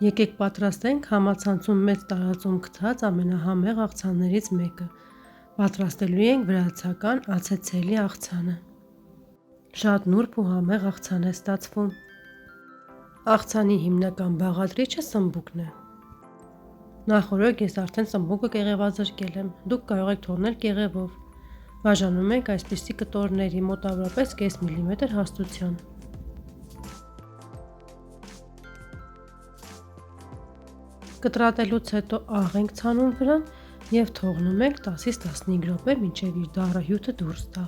Եկեք պատրաստենք համացանցում մեծ տարածում գտած ամենահամեղ աղցաններից մեկը։ Պատրաստելու ենք վրացական ացեցելի աղցանը։ Շատ նուրբ ու համեղ աղցան է ստացվում։ Աղցանի հիմնական բաղադրիչը սմբուկն է։ Նախօրոք ես արդեն սմբուկը կեղևազրկել եմ, դուք կարող եք թողնել կեղևով։ Բաժանում ենք այսպիսի կտորների մոտավորապես կես միլիմետր հաստության։ Կտրատելուց հետո աղ ենք ցանում վրան և թողնում ենք 10-ից 15 րոպե մինչև իր դառը հյութը դուրս տա։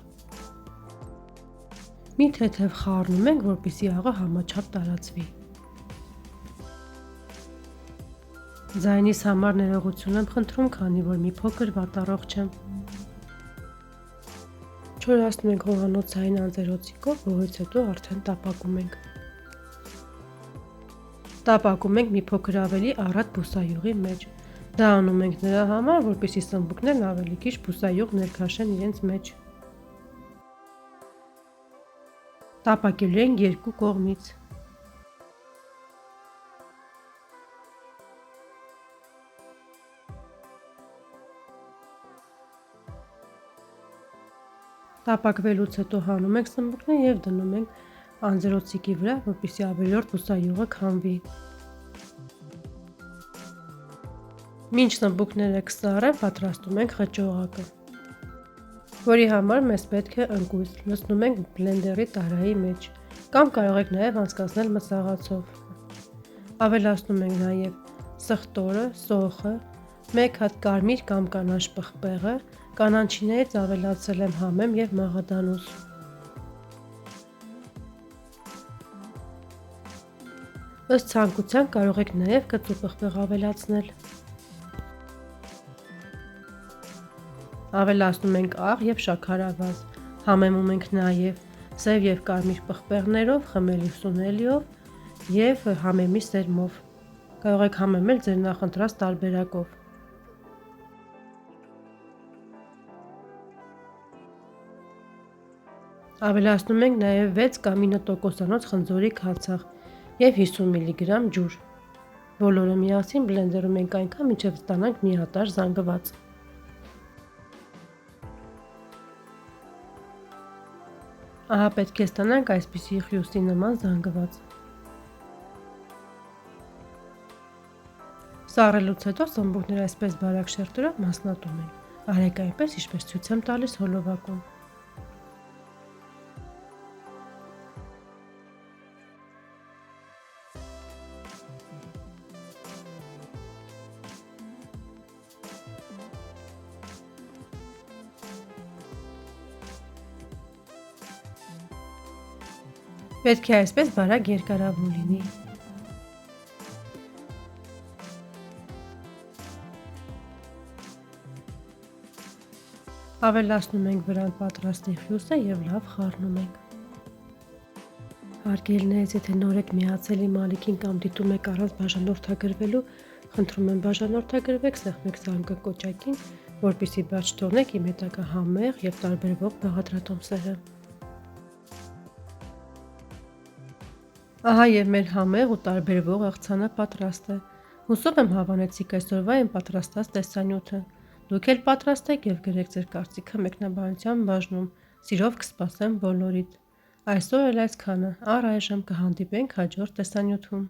Մի թեթև խառնում ենք, որպեսզի աղը համաչափ տարածվի։ Ձայնիս համար ներողություն եմ խնդրում, քանի որ մի փոքր վատառողջ եմ։ Չորացնում ենք հովանոցային անձեռոցիկով, որից հետո արդեն տապակում ենք։ Տապակում ենք մի փոքր ավելի առատ բուսայուղի մեջ։ Դա անում ենք նրա համար, որպեսզի սմբուկներն ավելի քիչ բուսայուղ ներքաշեն իրենց մեջ։ Տապակելու ենք երկու կողմից։ Տապակվելուց հետո հանում ենք սմբուկները և դնում ենք անձեռոցիկի վրա, որպեսզի ավելորդ բուսայուղը քամվի։ Մինչ սմբուկները կսառեն, պատրաստում ենք խճողակը, որի համար մեզ պետք է ընկույզ։ Լցնում ենք բլենդերի տարայի մեջ, կամ կարող եք նաև անցկացնել մսաղացով։ Ավելացնում ենք նաև սխտորը, սոխը, 1 հատ կարմիր կամ կանաչ պղպեղը, կանաչիներից ավելացրել եմ համեմ և մաղադանուս։ Ըստ ցանկության կարող եք նաև կծու պղպեղ ավելացնել։ Ավելացնում ենք աղ և շաքարավազ, համեմում ենք նաև սև և կարմիր պղպեղներով, խմելի սունելիով և համեմի սերմով։ Կարող եք համեմել ձեր նախընտրած տարբերակով։ Ավելացնում ենք նաև 6 կամ 9% խնձորի քացախ և 50 մգ ջուր։ Բոլորը միասին բլենդերում ենք այնքան, մինչև ստանանք մի հատար զանգված։ Ահա պետք է ստանանք այսպիսի խյուստի նման զանգված։ Սառելուց հետո սմբուկները այսպես բարակ շերտերով մասնատում ենք։ Արեք այնպես, ինչպես ցույց եմ տալիս հոլովակում։ Պետք է այսպես բարակ երկարավուն լինի։ Ավելացնում ենք վրան պատրաստի խյուսը և լավ խառնում ենք։ Հարգելիներս, եթե նոր եք միացել իմ ալիքին կամ դիտում եք առանց բաժանորդագրվելու, խնդրում եմ բաժանորդագրվեք, սեղմեք զանգակոճակին, որպեսզի բաց չթողնեք իմ հետագա համեղ և տարբերվող բաղադրատոմսերը։ Ահա և մեր համեղ ու տարբերվող աղցանը պատրաստ է։ Հուսով եմ հավանեցիք այսօրվա իմ պատրաստած տեսանյութը։ Դուք էլ պատրաստեք և գրեք ձեր կարծիքը մեկնաբանության բաժնում, սիրով կսպասեմ բոլորիդ։ Այսօր էլ այսքանը, առայժմ կհանդիպենք հաջորդ տեսանյութում։